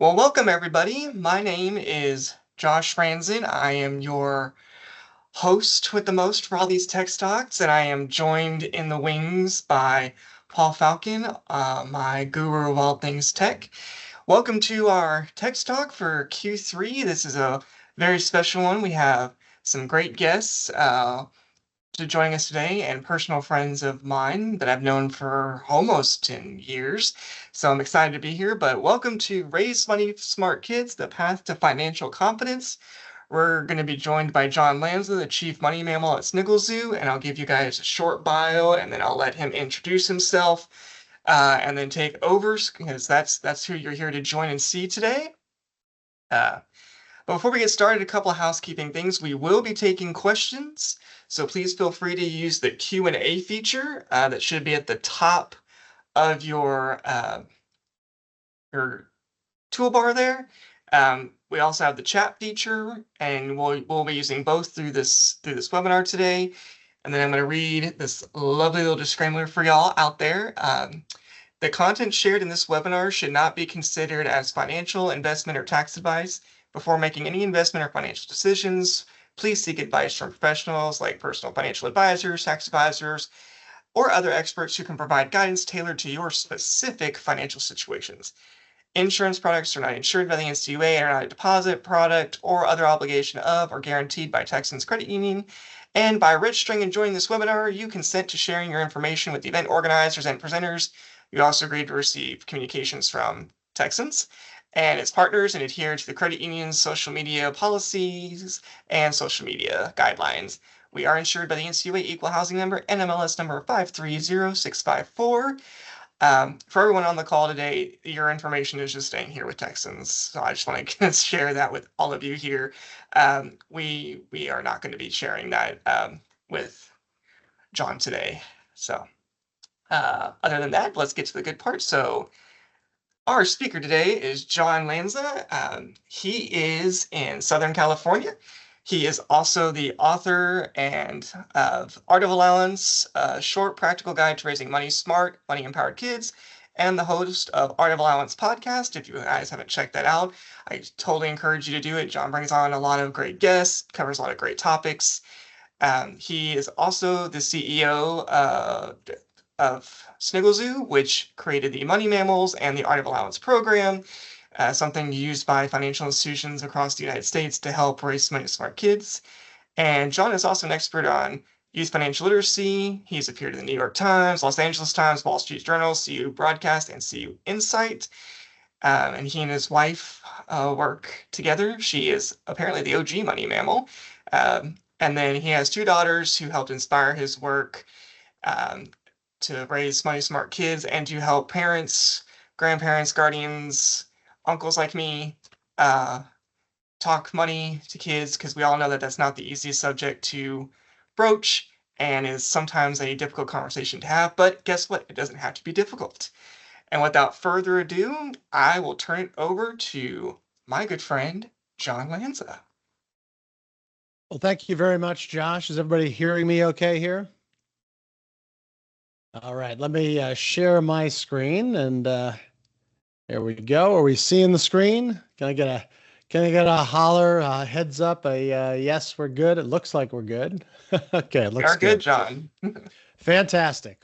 Well, welcome everybody. My name is Josh Franzen. I am your host with the most for all these tech talks, and I am joined in the wings by Paul Falcon, my guru of all things tech. Welcome to our tech talk for Q3. This is a very special one. We have some great guests to joining us today and personal friends of mine that I've known for almost 10 years. So I'm excited to be here. But welcome to Raise Money Smart Kids, the path to financial confidence. We're going to be joined by John Lanza, the chief money mammal at Sniggle Zoo, and I'll give you guys a short bio and then I'll let him introduce himself and then take over because that's who you're here to join and see today. Uh, but before we get started, a couple of housekeeping things. We will be taking questions, so please feel free to use the Q&A feature that should be at the top of your toolbar there. We also have the chat feature, and we'll be using both through this webinar today. And then I'm going to read this lovely little disclaimer for y'all out there. The content shared in this webinar should not be considered as financial, investment, or tax advice. Before making any investment or financial decisions, please seek advice from professionals like personal financial advisors, tax advisors, or other experts who can provide guidance tailored to your specific financial situations. Insurance products are not insured by the NCUA and are not a deposit, product, or other obligation of or guaranteed by Texans Credit Union. And by registering and joining this webinar, you consent to sharing your information with the event organizers and presenters. You also agree to receive communications from Texans and its partners and adhere to the credit union's social media policies and social media guidelines. We are insured by the NCUA Equal Housing Number NMLS number 530654. For everyone on the call today, your information is just staying here with Texans. So I just want to share that with all of you here. We are not going to be sharing that with John today. So other than that, let's get to the good part. So our speaker today is John Lanza. He is in Southern California. He is also the author of Art of Allowance, a short practical guide to raising money smart, money empowered kids, and the host of Art of Allowance podcast. If you guys haven't checked that out, I totally encourage you to do it. John brings on a lot of great guests, covers a lot of great topics. He is also the CEO of Sniggle Zoo, which created the Money Mammals and the Art of Allowance program, something used by financial institutions across the United States to help raise money to smart kids. And John is also an expert on youth financial literacy. He's appeared in the New York Times, Los Angeles Times, Wall Street Journal, CU Broadcast, and CU Insight. And he and his wife work together. She is apparently the OG Money Mammal. And then he has two daughters who helped inspire his work to raise money smart kids and to help parents, grandparents, guardians, uncles like me talk money to kids, because we all know that that's not the easiest subject to broach and is sometimes a difficult conversation to have. But guess what? It doesn't have to be difficult. And without further ado, I will turn it over to my good friend, John Lanza. Well, thank you very much, Josh. Is everybody hearing me okay here? All right, let me share my screen, and there we go. Are we seeing the screen? Can I get a holler, heads up, yes, we're good? It looks like we're good. Okay, it looks You're good, good. John. Fantastic.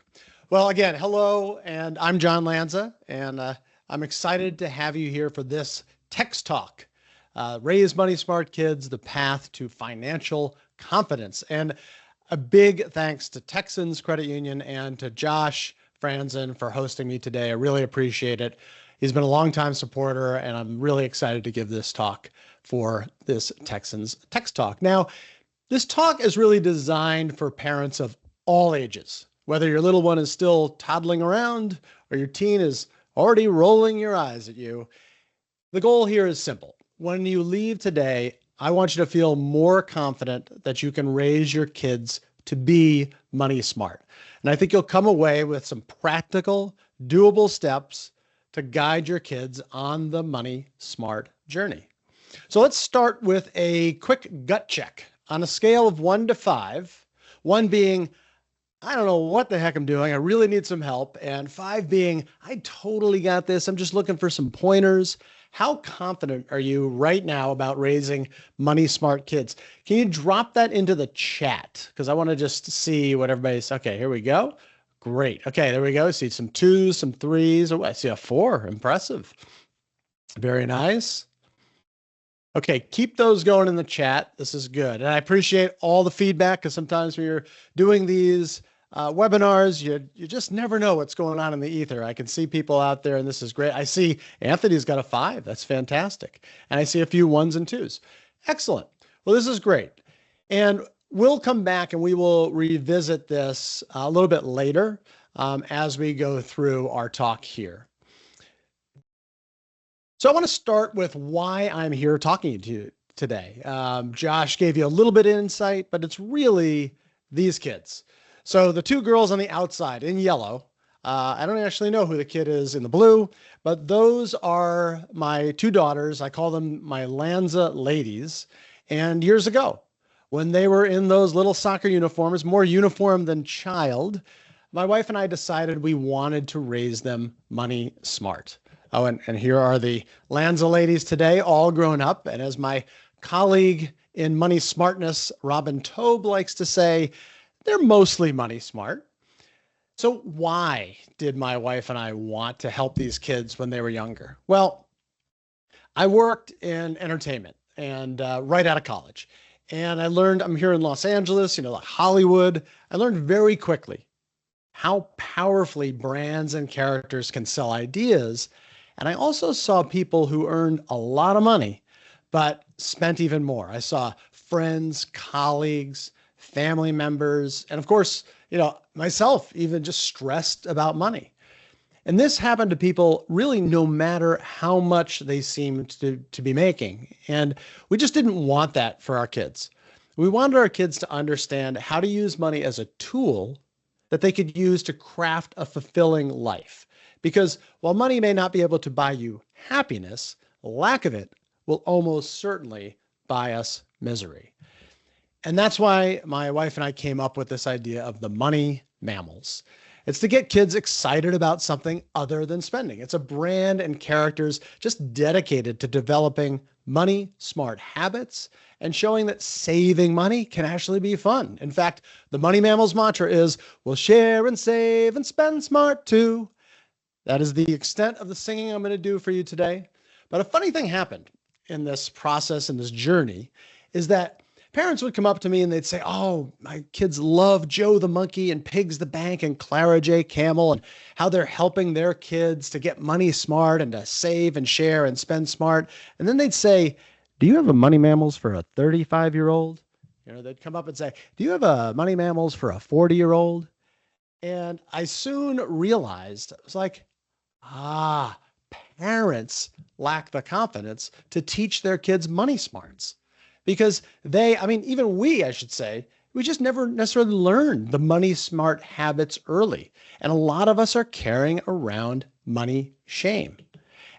Well, again, hello, and I'm John Lanza, and I'm excited to have you here for this Text Talk. Raise Money Smart Kids, the path to financial confidence. And a big thanks to Texans Credit Union and to Josh Franzen for hosting me today. I really appreciate it. He's been a longtime supporter, and I'm really excited to give this talk for this Texans Text Talk. Now, this talk is really designed for parents of all ages, whether your little one is still toddling around or your teen is already rolling your eyes at you. The goal here is simple. When you leave today, I want you to feel more confident that you can raise your kids to be money smart. And I think you'll come away with some practical, doable steps to guide your kids on the money smart journey. So let's start with a quick gut check. On a scale of 1 to 5, 1 being I don't know what the heck I'm doing. I really need some help. And 5 being, I totally got this. I'm just looking for some pointers. How confident are you right now about raising money smart kids? Can you drop that into the chat? Because I want to just see what everybody's. Okay, here we go. Great. Okay, there we go. See some 2s, some 3s. Oh, I see a 4. Impressive. Very nice. Okay, keep those going in the chat. This is good. And I appreciate all the feedback because sometimes when you're doing these webinars, you just never know what's going on in the ether. I can see people out there, and this is great. I see Anthony's got a 5. That's fantastic. And I see a few 1s and 2s. Excellent. Well, this is great. And we'll come back and we will revisit this a little bit later as we go through our talk here. So I want to start with why I'm here talking to you today. Josh gave you a little bit of insight, but it's really these kids. So the 2 girls on the outside in yellow, I don't actually know who the kid is in the blue, but those are my 2 daughters. I call them my Lanza ladies. And years ago, when they were in those little soccer uniforms, more uniform than child, my wife and I decided we wanted to raise them money smart. Oh, and here are the Lanza ladies today, all grown up. And as my colleague in money smartness, Robin Tobe, likes to say, they're mostly money smart. So why did my wife and I want to help these kids when they were younger? Well, I worked in entertainment and right out of college. And I learned, I'm here in Los Angeles, like Hollywood. I learned very quickly how powerfully brands and characters can sell ideas. And I also saw people who earned a lot of money, but spent even more. I saw friends, colleagues, family members, and of course, myself even just stressed about money. And this happened to people really no matter how much they seemed to be making. And we just didn't want that for our kids. We wanted our kids to understand how to use money as a tool that they could use to craft a fulfilling life. Because while money may not be able to buy you happiness, lack of it will almost certainly buy us misery. And that's why my wife and I came up with this idea of the Money Mammals. It's to get kids excited about something other than spending. It's a brand and characters just dedicated to developing money smart habits and showing that saving money can actually be fun. In fact, the Money Mammals mantra is, we'll share and save and spend smart too. That is the extent of the singing I'm going to do for you today. But a funny thing happened in this process, in this journey, is that parents would come up to me and they'd say, oh, my kids love Joe the Monkey and Pigs the Bank and Clara J. Camel and how they're helping their kids to get money smart and to save and share and spend smart. And then they'd say, do you have a Money Mammals for a 35-year-old? They'd come up and say, do you have a Money Mammals for a 40-year-old? And I soon realized, I was like, parents lack the confidence to teach their kids money smarts because even we, I should say, we just never necessarily learned the money smart habits early. And a lot of us are carrying around money shame.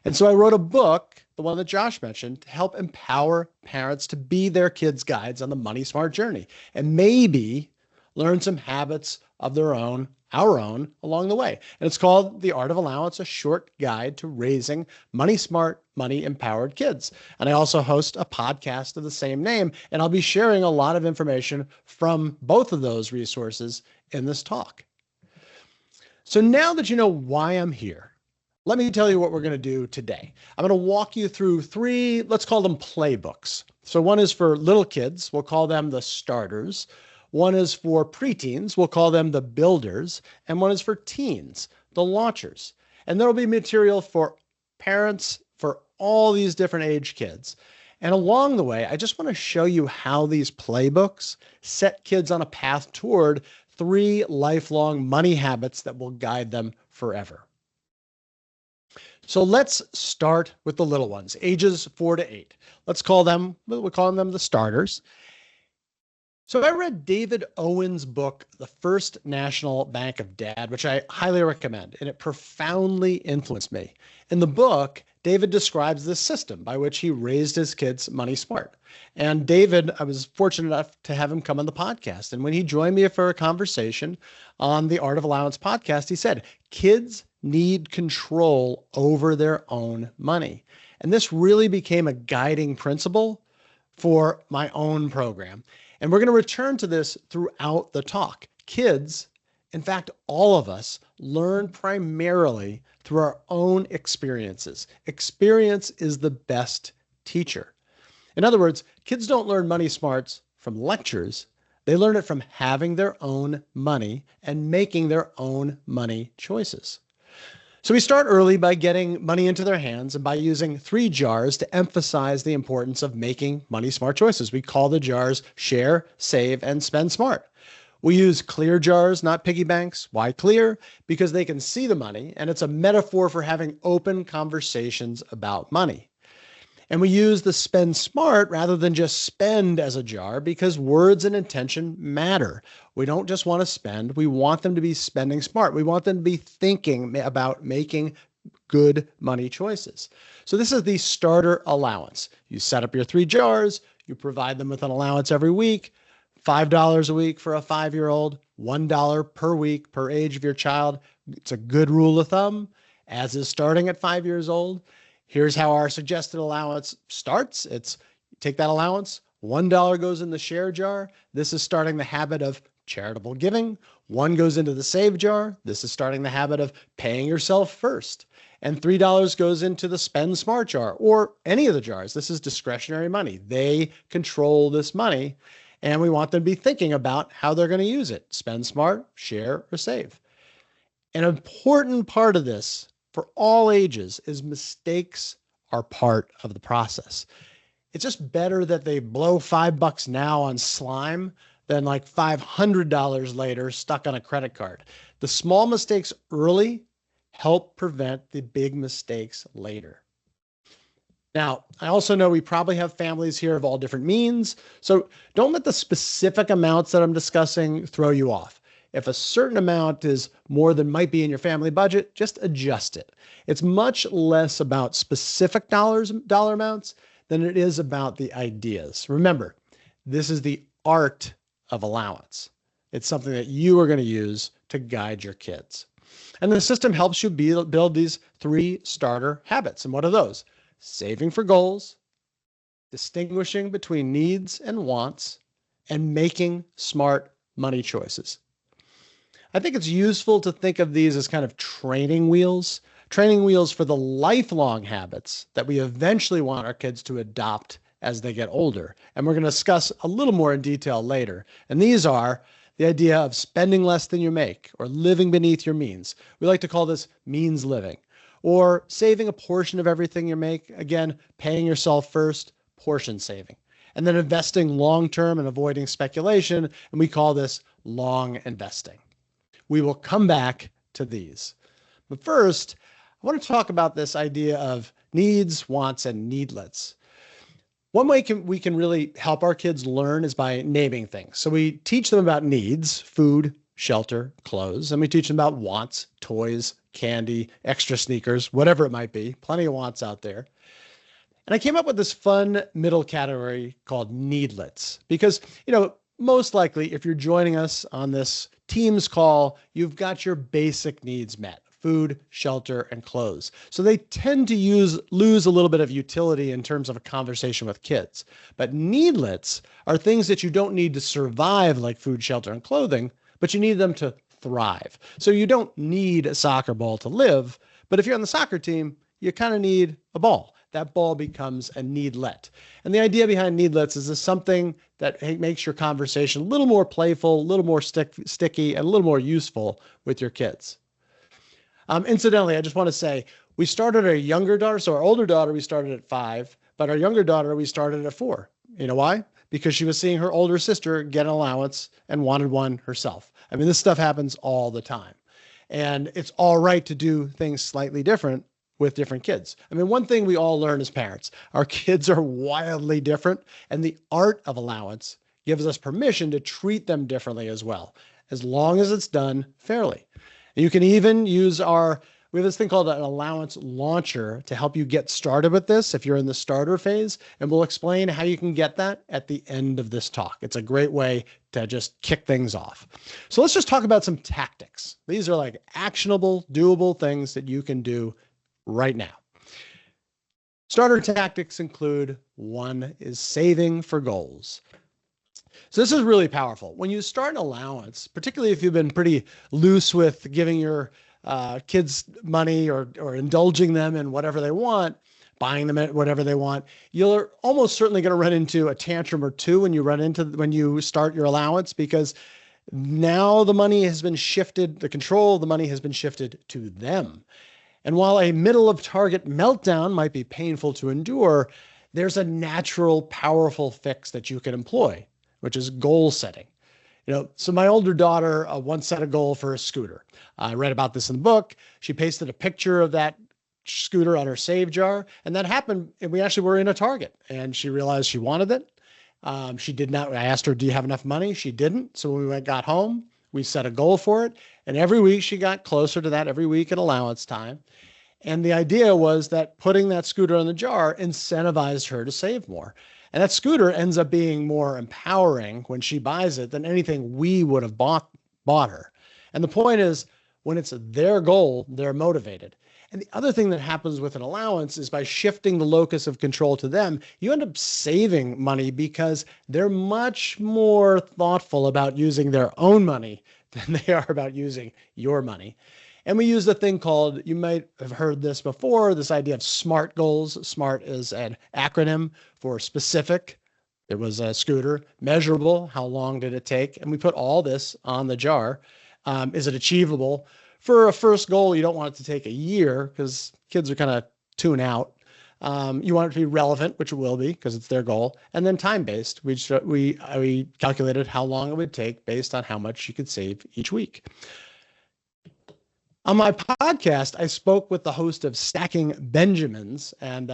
And so I wrote a book, the one that Josh mentioned, to help empower parents to be their kids' guides on the money smart journey and maybe learn some habits of their own, our own, along the way. And it's called The Art of Allowance, a short guide to raising money smart, money empowered kids. And I also host a podcast of the same name, and I'll be sharing a lot of information from both of those resources in this talk. So now that you know why I'm here, let me tell you what we're going to do today. I'm going to walk you through 3, let's call them playbooks. So one is for little kids. We'll call them the starters. One is for preteens, we'll call them the builders, and one is for teens, the launchers. And there'll be material for parents for all these different age kids. And along the way, I just want to show you how these playbooks set kids on a path toward 3 lifelong money habits that will guide them forever. So let's start with the little ones, ages 4 to 8. We're calling them the starters. So I read David Owen's book, The First National Bank of Dad, which I highly recommend, and it profoundly influenced me. In the book, David describes this system by which he raised his kids money smart. And David, I was fortunate enough to have him come on the podcast. And when he joined me for a conversation on the Art of Allowance podcast, he said, kids need control over their own money. And this really became a guiding principle for my own program. And we're going to return to this throughout the talk. Kids, in fact, all of us, learn primarily through our own experiences. Experience is the best teacher. In other words, kids don't learn money smarts from lectures. They learn it from having their own money and making their own money choices. So we start early by getting money into their hands and by using 3 jars to emphasize the importance of making money smart choices. We call the jars share, save, and spend smart. We use clear jars, not piggy banks. Why clear? Because they can see the money, and it's a metaphor for having open conversations about money. And we use the spend smart rather than just spend as a jar because words and intention matter. We don't just want to spend. We want them to be spending smart. We want them to be thinking about making good money choices. So this is the starter allowance. You set up your 3 jars. You provide them with an allowance every week, $5 a week for a 5-year-old, $1 per week per age of your child. It's a good rule of thumb, as is starting at 5 years old. Here's how our suggested allowance starts. It's take that allowance, $1 goes in the share jar. This is starting the habit of charitable giving. 1 goes into the save jar. This is starting the habit of paying yourself first. And $3 goes into the spend smart jar or any of the jars. This is discretionary money. They control this money, and we want them to be thinking about how they're going to use it. Spend smart, share, or save. An important part of this for all ages is mistakes are part of the process. It's just better that they blow $5 now on slime than like $500 later stuck on a credit card. The small mistakes early help prevent the big mistakes later. Now, I also know we probably have families here of all different means, so don't let the specific amounts that I'm discussing throw you off. If a certain amount is more than might be in your family budget, just adjust it. It's much less about specific dollar amounts than it is about the ideas. Remember, this is the art of allowance. It's something that you are going to use to guide your kids. And the system helps you build these 3 starter habits. And what are those? Saving for goals, distinguishing between needs and wants, and making smart money choices. I think it's useful to think of these as kind of training wheels for the lifelong habits that we eventually want our kids to adopt as they get older. And we're going to discuss a little more in detail later. And these are the idea of spending less than you make or living beneath your means. We like to call this means living, or saving a portion of everything you make. Again, paying yourself first, portion saving, and then investing long-term and avoiding speculation. And we call this long investing. We will come back to these. But first, I want to talk about this idea of needs, wants, and needlets. One way we can really help our kids learn is by naming things. So we teach them about needs, food, shelter, clothes, and we teach them about wants, toys, candy, extra sneakers, whatever it might be. Plenty of wants out there. And I came up with this fun middle category called needlets because, most likely if you're joining us on this Teams call, you've got your basic needs met: food, shelter, and clothes. So they tend to lose a little bit of utility in terms of a conversation with kids. But needlets are things that you don't need to survive, like food, shelter, and clothing, but you need them to thrive. So you don't need a soccer ball to live, but if you're on the soccer team, you kind of need a ball. That ball becomes a needlet. And the idea behind needlets is this something that makes your conversation a little more playful, a little more sticky, and a little more useful with your kids. Incidentally, I just want to say, we started our younger daughter, so our older daughter, we started at 5, but our younger daughter, we started at 4. You know why? Because she was seeing her older sister get an allowance and wanted one herself. I mean, this stuff happens all the time. And it's all right to do things slightly different with different kids. I mean, one thing we all learn as parents, our kids are wildly different, and the art of allowance gives us permission to treat them differently as well, as long as it's done fairly. And you can even use we have this thing called an allowance launcher to help you get started with this if you're in the starter phase. And we'll explain how you can get that at the end of this talk. It's a great way to just kick things off. So let's just talk about some tactics. These are like actionable, doable things that you can do right now. Starter tactics include: one is saving for goals. So this is really powerful. When you start an allowance, particularly if you've been pretty loose with giving your kids money or indulging them in whatever they want, buying them whatever they want, you're almost certainly going to run into a tantrum or two when you start your allowance, because now the money has been shifted, the control of the money has been shifted to them. And while a middle of target meltdown might be painful to endure, there's a natural, powerful fix that you can employ, which is goal setting. So my older daughter once set a goal for a scooter. I read about this in the book. She pasted a picture of that scooter on her save jar, and that happened. And we actually were in a Target, and she realized she wanted it. She did not. I asked her, "Do you have enough money?" She didn't. So when we got home, we set a goal for it. And every week she got closer to that, every week at allowance time. And the idea was that putting that scooter on the jar incentivized her to save more. And that scooter ends up being more empowering when she buys it than anything we would have bought her. And the point is, when it's their goal, they're motivated. And the other thing that happens with an allowance is by shifting the locus of control to them, you end up saving money because they're much more thoughtful about using their own money than they are about using your money. And we use the thing called, you might have heard this before, this idea of SMART goals. SMART is an acronym for specific. It was a scooter. Measurable, how long did it take? And we put all this on the jar. Is it achievable? For a first goal, you don't want it to take a year because kids are kind of tune out. You want it to be relevant, which it will be because it's their goal. And then time-based. We calculated how long it would take based on how much you could save each week. On my podcast, I spoke with the host of Stacking Benjamins and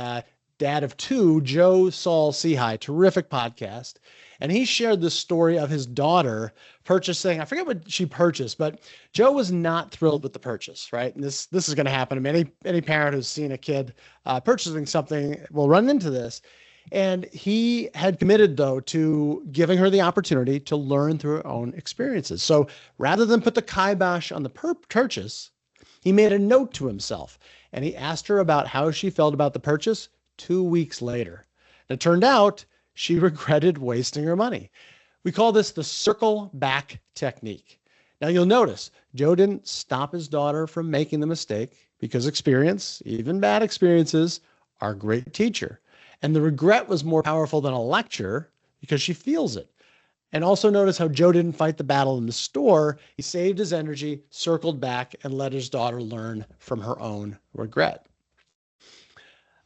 dad of two, Joe Saul Sehi, terrific podcast. And he shared the story of his daughter purchasing, I forget what she purchased, but Joe was not thrilled with the purchase, right? And this is going to happen to any parent who's seen a kid purchasing something will run into this. And he had committed, though, to giving her the opportunity to learn through her own experiences. So rather than put the kibosh on the purchase, he made a note to himself, and he asked her about how she felt about the purchase 2 weeks later. And it turned out she regretted wasting her money. We call this the circle back technique. Now you'll notice Joe didn't stop his daughter from making the mistake because experience, even bad experiences, are a great teacher. And the regret was more powerful than a lecture because she feels it. And also notice how Joe didn't fight the battle in the store. He saved his energy, circled back, and let his daughter learn from her own regret.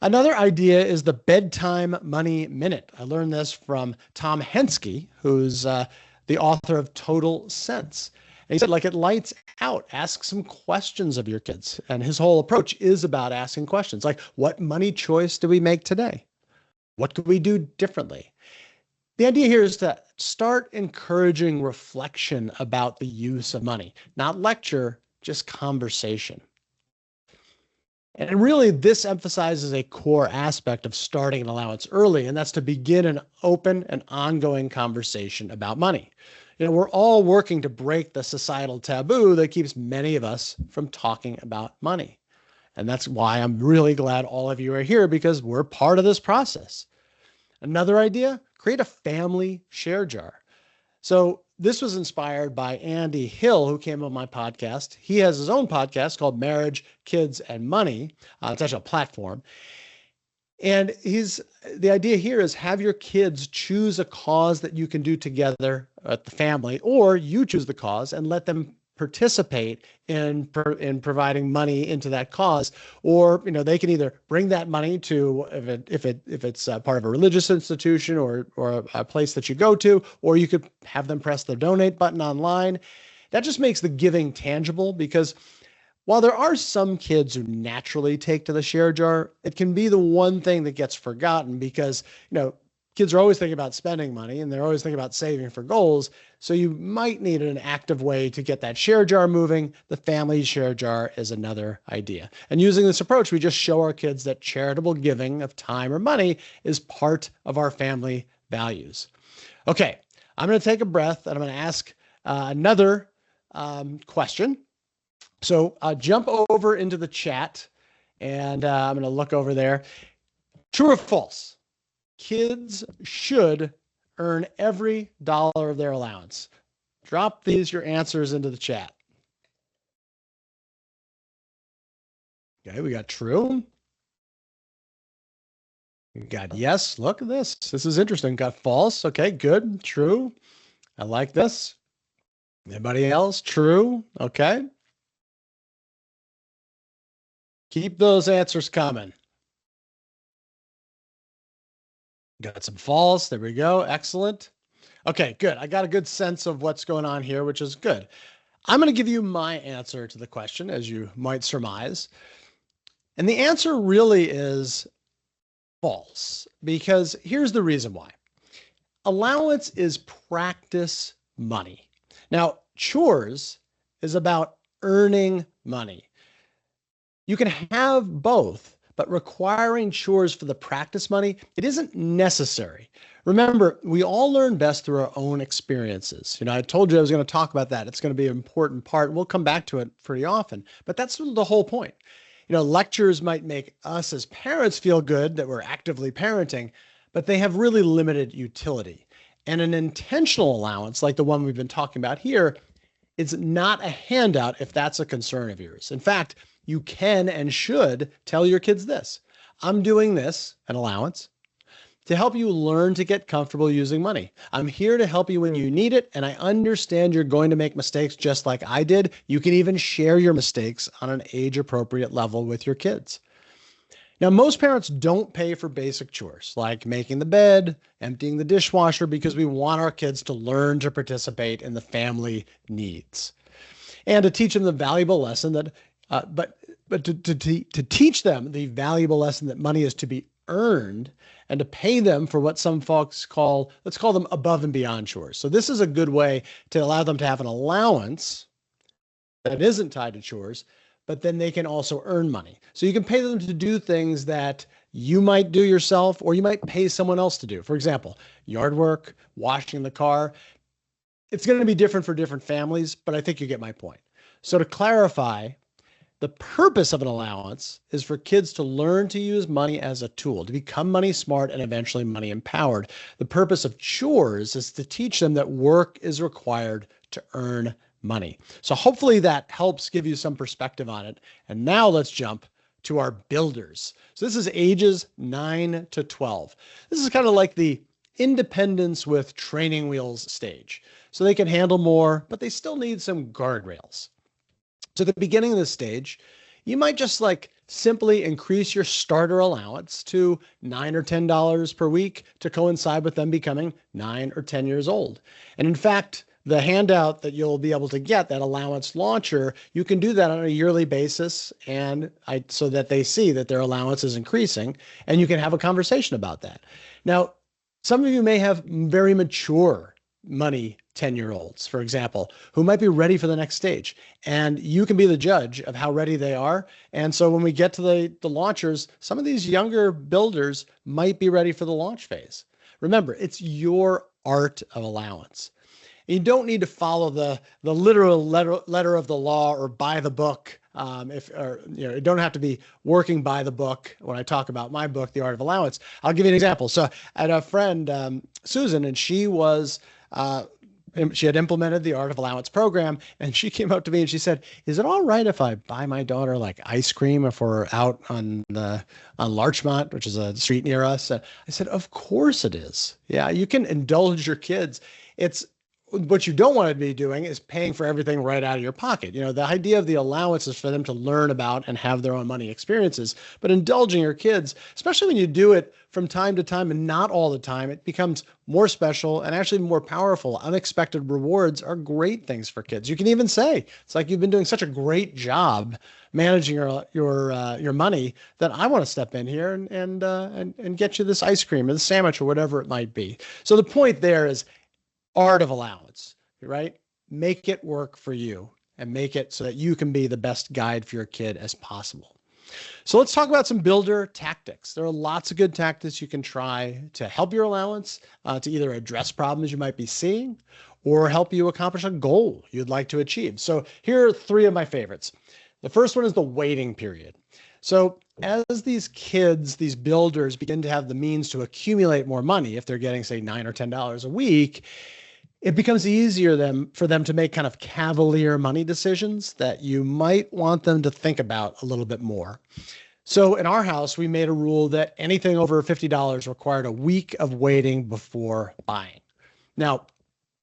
Another idea is the bedtime money minute. I learned this from Tom Henske, who's the author of Total Sense. And he said, like, it lights out. Ask some questions of your kids. And his whole approach is about asking questions like, what money choice do we make today? What could we do differently? The idea here is to start encouraging reflection about the use of money, not lecture, just conversation. And really, this emphasizes a core aspect of starting an allowance early, and that's to begin an open and ongoing conversation about money. We're all working to break the societal taboo that keeps many of us from talking about money. And that's why I'm really glad all of you are here, because we're part of this process. Another idea, create a family share jar. So this was inspired by Andy Hill, who came on my podcast. He has his own podcast called Marriage, Kids, and Money. It's actually a platform. And the idea here is have your kids choose a cause that you can do together at the family, or you choose the cause and let them participate in providing money into that cause. Or they can either bring that money to if it's part of a religious institution or a place that you go to, or you could have them press the donate button online. That just makes the giving tangible, because while there are some kids who naturally take to the share jar, it can be the one thing that gets forgotten because kids are always thinking about spending money and they're always thinking about saving for goals. So you might need an active way to get that share jar moving. The family share jar is another idea. And using this approach, we just show our kids that charitable giving of time or money is part of our family values. Okay, I'm going to take a breath and I'm going to ask another question. So jump over into the chat and I'm going to look over there. True or false? Kids should earn every dollar of their allowance. Drop your answers into the chat. Okay, we got true. We got yes. Look at this. This is interesting. Got false. Okay, good. True. I like this. Anybody else? True. Okay. Keep those answers coming. Got some false. There we go. Excellent. Okay, good. I got a good sense of what's going on here, which is good. I'm going to give you my answer to the question, as you might surmise. And the answer really is false, because here's the reason why. Allowance is practice money. Now, chores is about earning money. You can have both, but requiring chores for the practice money, it isn't necessary. Remember, we all learn best through our own experiences. I told you I was going to talk about that. It's going to be an important part. We'll come back to it pretty often, but that's the whole point. Lectures might make us as parents feel good that we're actively parenting, but they have really limited utility. And an intentional allowance, like the one we've been talking about here, is not a handout if that's a concern of yours. In fact, you can and should tell your kids this: I'm doing this, an allowance, to help you learn to get comfortable using money. I'm here to help you when you need it, and I understand you're going to make mistakes just like I did. You can even share your mistakes on an age-appropriate level with your kids. Now, most parents don't pay for basic chores like making the bed, emptying the dishwasher, because we want our kids to learn to participate in the family needs and to teach them the valuable lesson that, but to teach them the valuable lesson that money is to be earned and to pay them for what some folks call, let's call them above and beyond chores. So this is a good way to allow them to have an allowance that isn't tied to chores, but then they can also earn money. So you can pay them to do things that you might do yourself, or you might pay someone else to do. For example, yard work, washing the car. It's going to be different for different families, but I think you get my point. So to clarify, the purpose of an allowance is for kids to learn to use money as a tool, to become money smart and eventually money empowered. The purpose of chores is to teach them that work is required to earn money. So hopefully that helps give you some perspective on it. And now let's jump to our builders. So this is ages 9 to 12. This is kind of like the independence with training wheels stage. So they can handle more, but they still need some guardrails. So at the beginning of this stage, you might just simply increase your starter allowance to $9 or $10 per week to coincide with them becoming 9 or 10 years old. And in fact, the handout that you'll be able to get, that allowance launcher, you can do that on a yearly basis, and so that they see that their allowance is increasing, and you can have a conversation about that. Now, some of you may have very mature money 10-year-olds, for example, who might be ready for the next stage, and you can be the judge of how ready they are. And so when we get to the launchers, some of these younger builders might be ready for the launch phase. Remember, it's your art of allowance. You don't need to follow the literal letter of the law or by the book. You don't have to be working by the book. When I talk about my book, The Art of Allowance, I'll give you an example. So I had a friend, Susan, and she had implemented the Art of Allowance program, and she came up to me and she said, "Is it all right if I buy my daughter ice cream if we're out on Larchmont, which is a street near us?" And I said, "Of course it is. Yeah, you can indulge your kids. what you don't want to be doing is paying for everything right out of your pocket. The idea of the allowance is for them to learn about and have their own money experiences. But indulging your kids, especially when you do it from time to time and not all the time, it becomes more special and actually more powerful. Unexpected rewards are great things for kids. You can even say, it's like, you've been doing such a great job managing your money that I want to step in here and get you this ice cream or the sandwich or whatever it might be. So the point there is art of allowance, right? Make it work for you and make it so that you can be the best guide for your kid as possible. So let's talk about some builder tactics. There are lots of good tactics you can try to help your allowance, to either address problems you might be seeing or help you accomplish a goal you'd like to achieve. So here are 3 of my favorites. The first one is the waiting period. So as these kids, these builders begin to have the means to accumulate more money, if they're getting, say, $9 or $10 a week, it becomes easier for them to make kind of cavalier money decisions that you might want them to think about a little bit more. So in our house, we made a rule that anything over $50 required a week of waiting before buying. Now,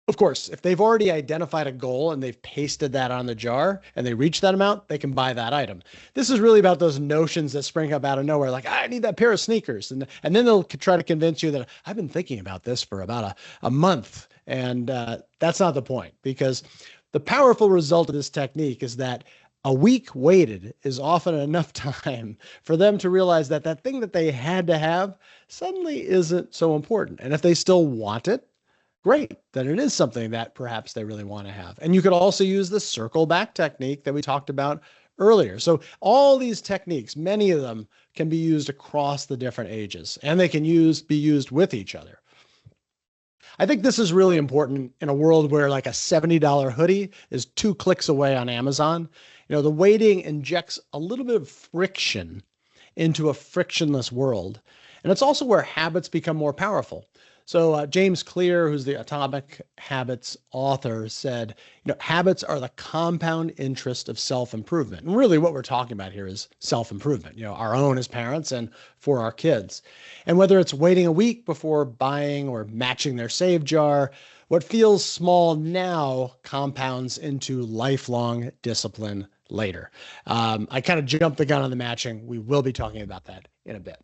of course, if they've already identified a goal and they've pasted that on the jar and they reach that amount, they can buy that item. This is really about those notions that spring up out of nowhere, like, I need that pair of sneakers. And then they'll try to convince you that I've been thinking about this for about a month. And that's not the point, because the powerful result of this technique is that a week waited is often enough time for them to realize that that thing that they had to have suddenly isn't so important. And if they still want it, great, then it is something that perhaps they really want to have. And you could also use the circle back technique that we talked about earlier. So all these techniques, many of them can be used across the different ages, and they can be used with each other. I think this is really important in a world where like a $70 hoodie is 2 clicks away on Amazon. The waiting injects a little bit of friction into a frictionless world. And it's also where habits become more powerful. So James Clear, who's the Atomic Habits author, said, habits are the compound interest of self-improvement. And really what we're talking about here is self-improvement, our own as parents and for our kids. And whether it's waiting a week before buying or matching their save jar, what feels small now compounds into lifelong discipline later. I kind of jumped the gun on the matching. We will be talking about that in a bit.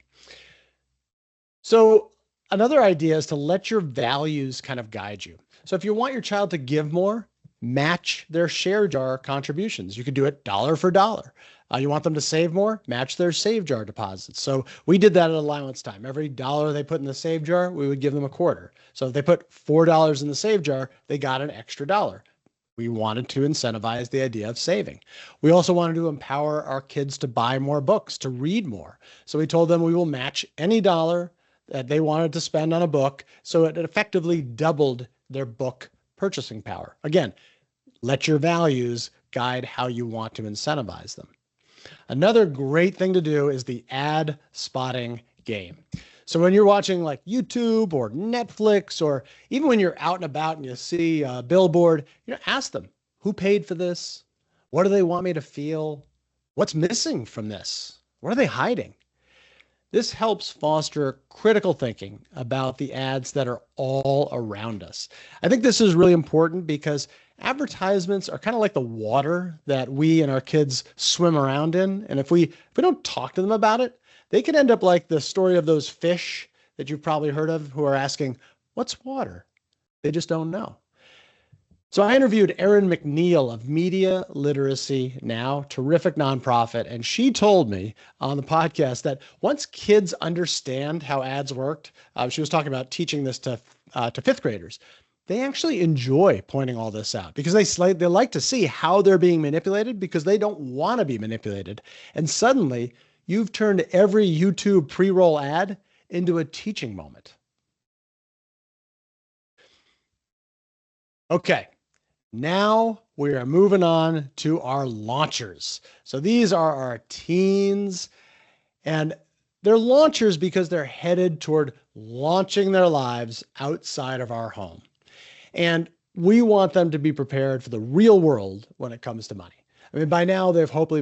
So another idea is to let your values kind of guide you. So if you want your child to give more, match their share jar contributions. You could do it dollar for dollar. You want them to save more, match their save jar deposits. So we did that at allowance time. Every dollar they put in the save jar, we would give them a quarter. So if they put $4 in the save jar, they got an extra dollar. We wanted to incentivize the idea of saving. We also wanted to empower our kids to buy more books, to read more. So we told them we will match any dollar that they wanted to spend on a book, so it effectively doubled their book purchasing power. Again, let your values guide how you want to incentivize them. Another great thing to do is the ad spotting game. So when you're watching like YouTube or Netflix, or even when you're out and about and you see a billboard, ask them, who paid for this? What do they want me to feel? What's missing from this? What are they hiding? This helps foster critical thinking about the ads that are all around us. I think this is really important because advertisements are kind of like the water that we and our kids swim around in. And if we don't talk to them about it, they can end up like the story of those fish that you've probably heard of who are asking, what's water? They just don't know. So I interviewed Erin McNeil of Media Literacy Now, terrific nonprofit, and she told me on the podcast that once kids understand how ads worked, she was talking about teaching this to 5th graders, they actually enjoy pointing all this out because they like to see how they're being manipulated because they don't want to be manipulated. And suddenly, you've turned every YouTube pre-roll ad into a teaching moment. Okay. Now we are moving on to our launchers. So these are our teens, and they're launchers because they're headed toward launching their lives outside of our home. And we want them to be prepared for the real world when it comes to money. I mean, by now they've hopefully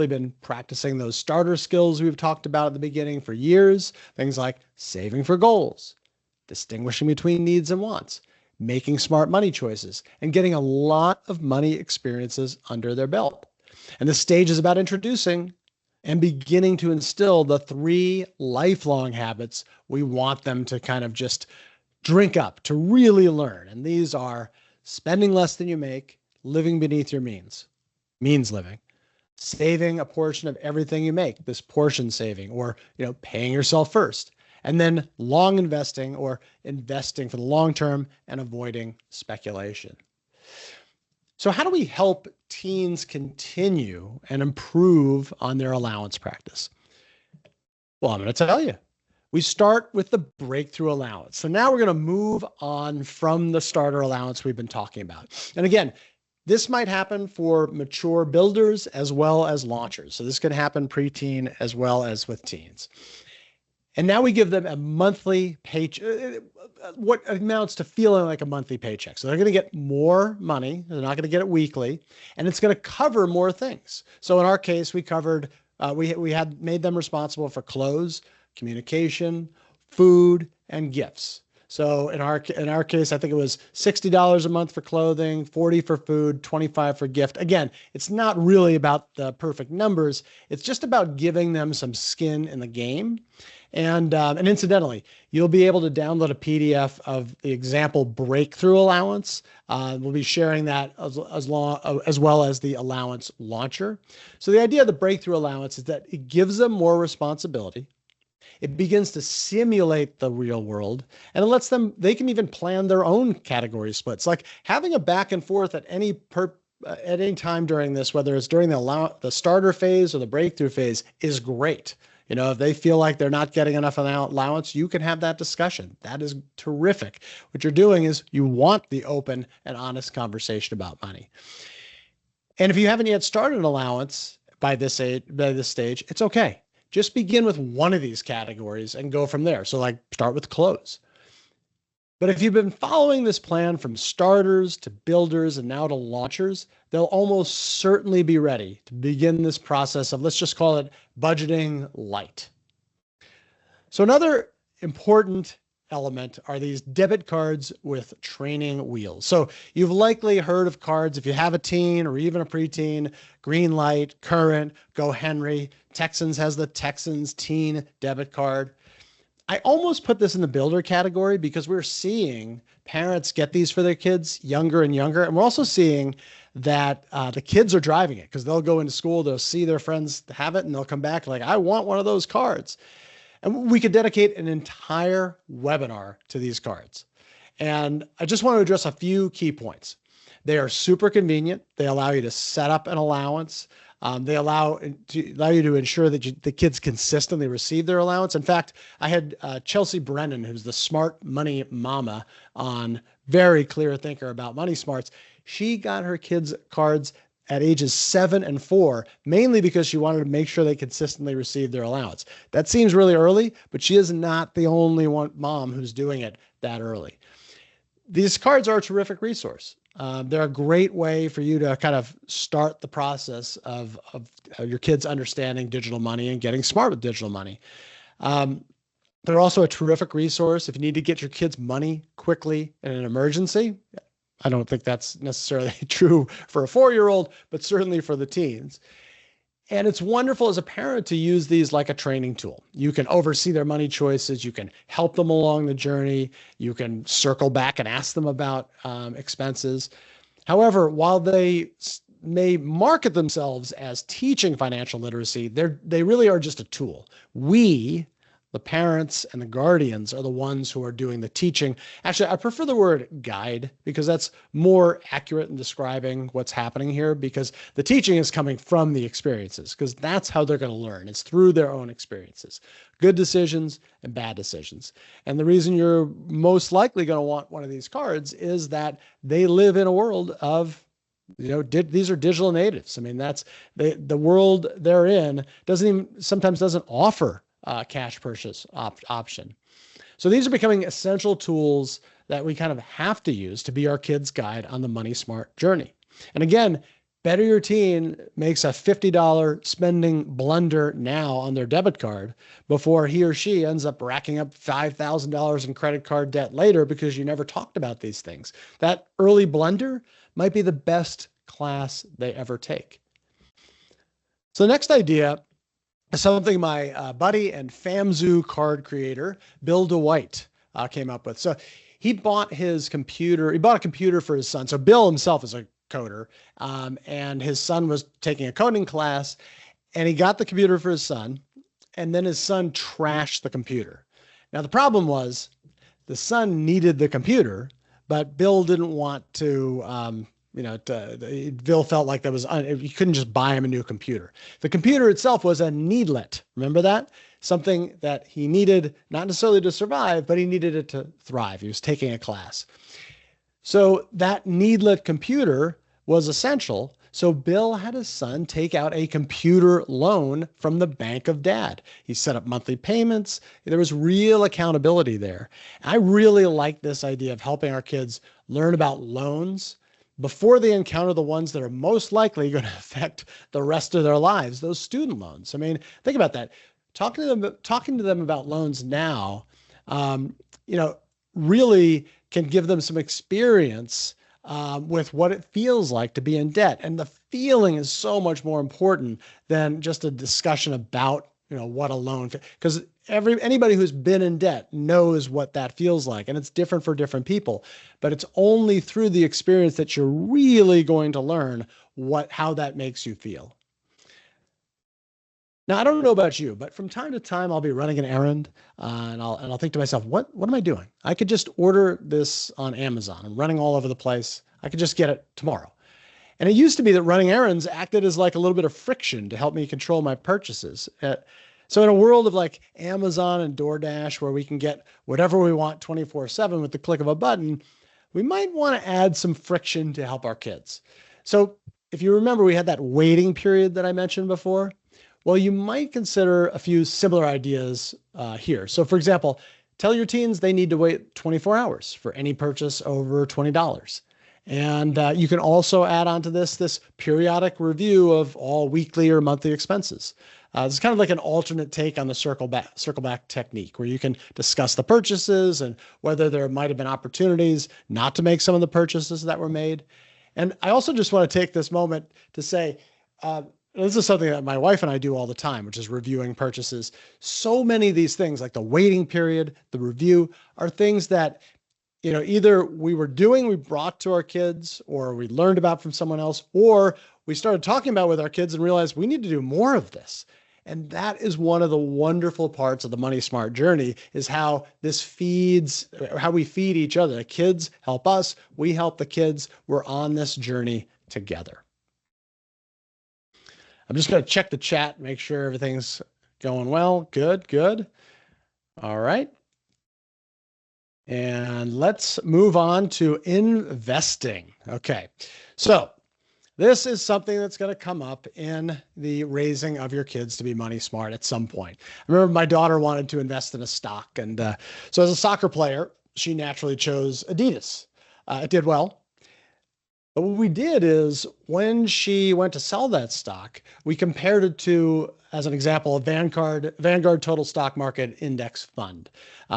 been practicing those starter skills we've talked about at the beginning for years. Things like saving for goals, distinguishing between needs and wants, making smart money choices, and getting a lot of money experiences under their belt. And this stage is about introducing and beginning to instill the 3 lifelong habits we want them to kind of just drink up, to really learn. And these are spending less than you make, living beneath your means living, saving a portion of everything you make, this portion saving, or paying yourself first, and then long investing, or investing for the long term and avoiding speculation. So how do we help teens continue and improve on their allowance practice? Well, I'm going to tell you. We start with the breakthrough allowance. So now we're going to move on from the starter allowance we've been talking about. And again, this might happen for mature builders as well as launchers. So this can happen preteen as well as with teens. And now we give them a monthly paycheck, what amounts to feeling like a monthly paycheck. So they're going to get more money. They're not going to get it weekly, and it's going to cover more things. So in our case, we covered, we had made them responsible for clothes, communication, food, and gifts. So in our case, I think it was $60 a month for clothing, $40 for food, $25 for gift. Again, it's not really about the perfect numbers. It's just about giving them some skin in the game. And incidentally, you'll be able to download a PDF of the example breakthrough allowance. We'll be sharing that as well as the allowance launcher. So the idea of the breakthrough allowance is that it gives them more responsibility. It begins to simulate the real world, and it lets them, they can even plan their own category splits. Like having a back and forth at any time during this, whether it's during the starter phase or the breakthrough phase, is great. If they feel like they're not getting enough allowance, you can have that discussion. That is terrific. What you're doing is you want the open and honest conversation about money. And if you haven't yet started an allowance by this stage, it's okay. Just begin with one of these categories and go from there. So like start with clothes. But if you've been following this plan from starters to builders and now to launchers, they'll almost certainly be ready to begin this process of, let's just call it budgeting light. So another important element are these debit cards with training wheels. So you've likely heard of cards if you have a teen or even a preteen: Green Light, Current, Go Henry. Texans has the Texans teen debit card. I almost put this in the builder category because we're seeing parents get these for their kids younger and younger. And we're also seeing that the kids are driving it because they'll go into school, they'll see their friends have it, and they'll come back like, I want one of those cards. And we could dedicate an entire webinar to these cards. And I just want to address a few key points. They are super convenient. They allow you to set up an allowance. They allow you to ensure that the kids consistently receive their allowance. In fact, I had Chelsea Brennan, who's the smart money mama, on, very clear thinker about money smarts. She got her kids cards at ages 7 and 4, mainly because she wanted to make sure they consistently receive their allowance. That seems really early, but she is not the only mom who's doing it that early. These cards are a terrific resource. They're a great way for you to kind of start the process of your kids understanding digital money and getting smart with digital money. They're also a terrific resource if you need to get your kids money quickly in an emergency. I don't think that's necessarily true for a 4-year-old, but certainly for the teens. And it's wonderful as a parent to use these like a training tool. You can oversee their money choices. You can help them along the journey. You can circle back and ask them about expenses. However, while they may market themselves as teaching financial literacy, they really are just a tool. We, the parents and the guardians, are the ones who are doing the teaching. Actually, I prefer the word guide because that's more accurate in describing what's happening here, because the teaching is coming from the experiences, because that's how they're going to learn. It's through their own experiences, good decisions and bad decisions. And the reason you're most likely going to want one of these cards is that they live in a world of, these are digital natives. I mean, that's the world they're in sometimes doesn't offer cash purchase option. So these are becoming essential tools that we kind of have to use to be our kids' guide on the money smart journey. And again, Better your teen makes a $50 spending blunder now on their debit card before he or she ends up racking up $5,000 in credit card debt later because you never talked about these things. That early blunder might be the best class they ever take. So the next idea is something my buddy and FAMZoo card creator, Bill DeWhite, came up with. So he bought a computer for his son. So Bill himself is a coder, and his son was taking a coding class, and he got the computer for his son, and then his son trashed the computer. Now, the problem was the son needed the computer, but Bill didn't want to, Bill felt like you couldn't just buy him a new computer. The computer itself was a needlet. Remember that? Something that he needed, not necessarily to survive, but he needed it to thrive. He was taking a class. So that needlet computer was essential. So Bill had his son take out a computer loan from the bank of dad. He set up monthly payments. There was real accountability there. I really like this idea of helping our kids learn about loans before they encounter the ones that are most likely going to affect the rest of their lives, those student loans. I mean, think about that. Talking to them about loans now, really can give them some experience with what it feels like to be in debt. And the feeling is so much more important than just a discussion about, what a loan, because anybody who's been in debt knows what that feels like, and it's different for different people. But it's only through the experience that you're really going to learn how that makes you feel. Now, I don't know about you, but from time to time, I'll be running an errand, and I'll think to myself, what am I doing? I could just order this on Amazon. I'm running all over the place. I could just get it tomorrow. And it used to be that running errands acted as like a little bit of friction to help me control my purchases. So in a world of like Amazon and DoorDash, where we can get whatever we want 24/7 with the click of a button, we might want to add some friction to help our kids. So if you remember, we had that waiting period that I mentioned before. Well, you might consider a few similar ideas here. So for example, tell your teens they need to wait 24 hours for any purchase over $20. And you can also add on to this periodic review of all weekly or monthly expenses. It's kind of like an alternate take on the circle back technique, where you can discuss the purchases and whether there might have been opportunities not to make some of the purchases that were made. And I also just want to take this moment to say, this is something that my wife and I do all the time, which is reviewing purchases. So many of these things, like the waiting period, the review, are things that, either we brought to our kids, or we learned about from someone else, or we started talking about with our kids and realized we need to do more of this. And that is one of the wonderful parts of the Money Smart journey, is how we feed each other. The kids help us, we help the kids. We're on this journey together. I'm just going to check the chat, make sure everything's going well. Good. All right. And let's move on to investing. Okay. So this is something that's going to come up in the raising of your kids to be money smart at some point. I remember my daughter wanted to invest in a stock. And so as a soccer player, she naturally chose Adidas. It did well. But what we did is, when she went to sell that stock, we compared it to, as an example, a Vanguard Total Stock Market Index Fund.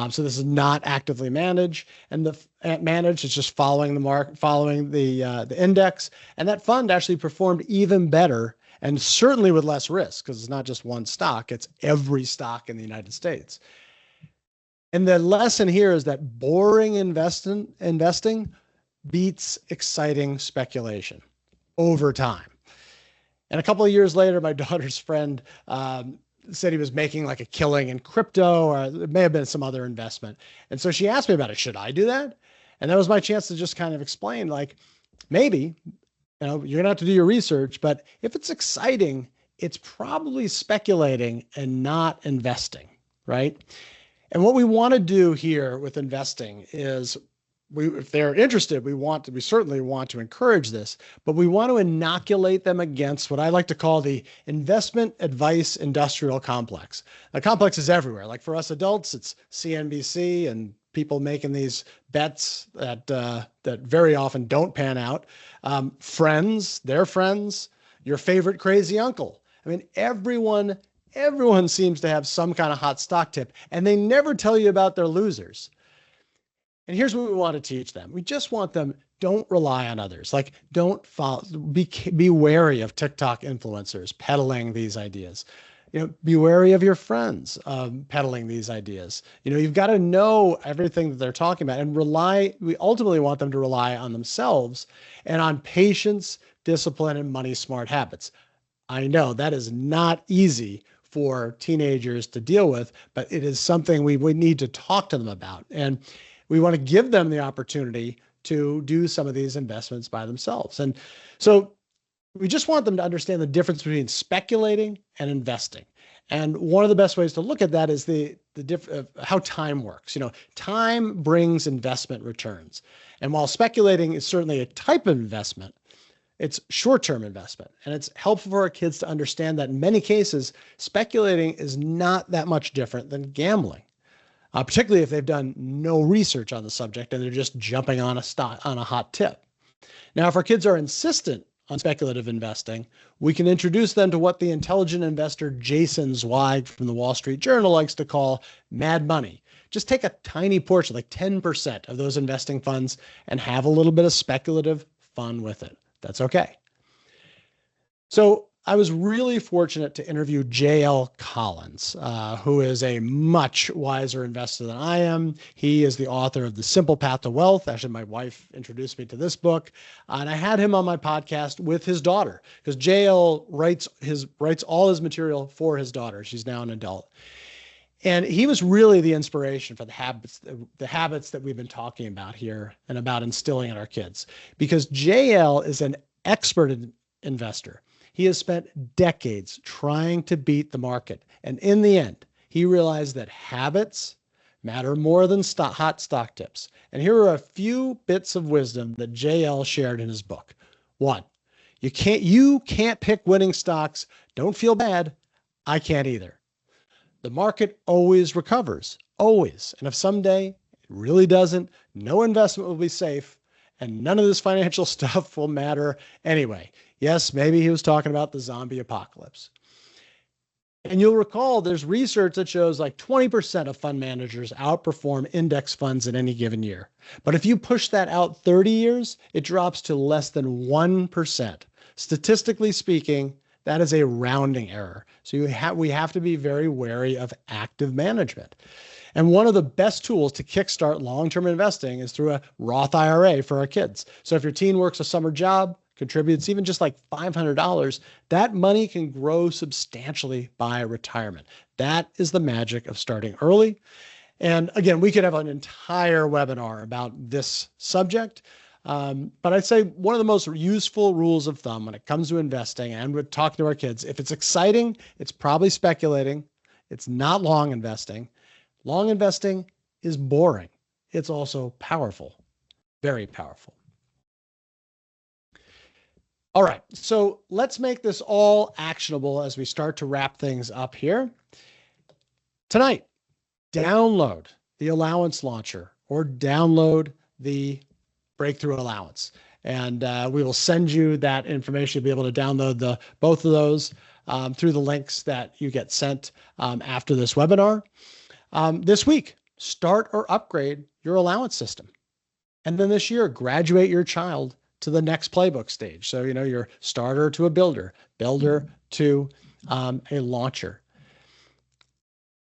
So this is not actively managed, and it's just following the index. And that fund actually performed even better, and certainly with less risk, because it's not just one stock; it's every stock in the United States. And the lesson here is that boring investing beats exciting speculation over time. And a couple of years later, my daughter's friend said he was making like a killing in crypto, or it may have been some other investment. And so she asked me about it. Should I do that? And that was my chance to just kind of explain, like, maybe, you're going to have to do your research, but if it's exciting, it's probably speculating and not investing, right? And what we want to do here with investing is, if they're interested, we certainly want to encourage this, but we want to inoculate them against what I like to call the investment advice industrial complex. The complex is everywhere. Like for us adults, it's CNBC and people making these bets that that very often don't pan out. Friends, their friends, your favorite crazy uncle. I mean, everyone seems to have some kind of hot stock tip, and they never tell you about their losers. And here's what we want to teach them. We just want them, don't rely on others. Like, don't follow, be wary of TikTok influencers peddling these ideas. Be wary of your friends peddling these ideas. You've got to know everything that they're talking about and we ultimately want them to rely on themselves and on patience, discipline, and money smart habits. I know that is not easy for teenagers to deal with, but it is something we need to talk to them about. And we want to give them the opportunity to do some of these investments by themselves. And so we just want them to understand the difference between speculating and investing. And one of the best ways to look at that is how time works. Time brings investment returns. And while speculating is certainly a type of investment, it's short-term investment. And it's helpful for our kids to understand that in many cases, speculating is not that much different than gambling. Particularly if they've done no research on the subject and they're just jumping on a hot tip. Now, if our kids are insistent on speculative investing, we can introduce them to what the intelligent investor Jason Zweig from the Wall Street Journal likes to call mad money. Just take a tiny portion, like 10% of those investing funds, and have a little bit of speculative fun with it. That's okay. So I was really fortunate to interview J.L. Collins, who is a much wiser investor than I am. He is the author of The Simple Path to Wealth. Actually, my wife introduced me to this book, and I had him on my podcast with his daughter because J.L. writes all his material for his daughter. She's now an adult. And he was really the inspiration for the habits that we've been talking about here and about instilling in our kids, because J.L. is an expert investor. He has spent decades trying to beat the market. And in the end, he realized that habits matter more than hot stock tips. And here are a few bits of wisdom that JL shared in his book. 1, you can't pick winning stocks. Don't feel bad. I can't either. The market always recovers, always. And if someday it really doesn't, no investment will be safe, and none of this financial stuff will matter anyway. Yes, maybe he was talking about the zombie apocalypse. And you'll recall there's research that shows like 20% of fund managers outperform index funds in any given year. But if you push that out 30 years, it drops to less than 1%. Statistically speaking, that is a rounding error. So we have to be very wary of active management. And one of the best tools to kickstart long-term investing is through a Roth IRA for our kids. So if your teen works a summer job, contributes even just like $500, that money can grow substantially by retirement. That is the magic of starting early. And again, we could have an entire webinar about this subject. But I'd say one of the most useful rules of thumb when it comes to investing and with talking to our kids, if it's exciting, it's probably speculating. It's not long investing. Long investing is boring. It's also powerful, very powerful. All right, so let's make this all actionable as we start to wrap things up here. Tonight, download the allowance launcher or download the breakthrough allowance. And we will send you that information. You'll be able to download both of those through the links that you get sent after this webinar. This week, start or upgrade your allowance system. And then this year, graduate your child to the next playbook stage. So, your starter to a builder to a launcher.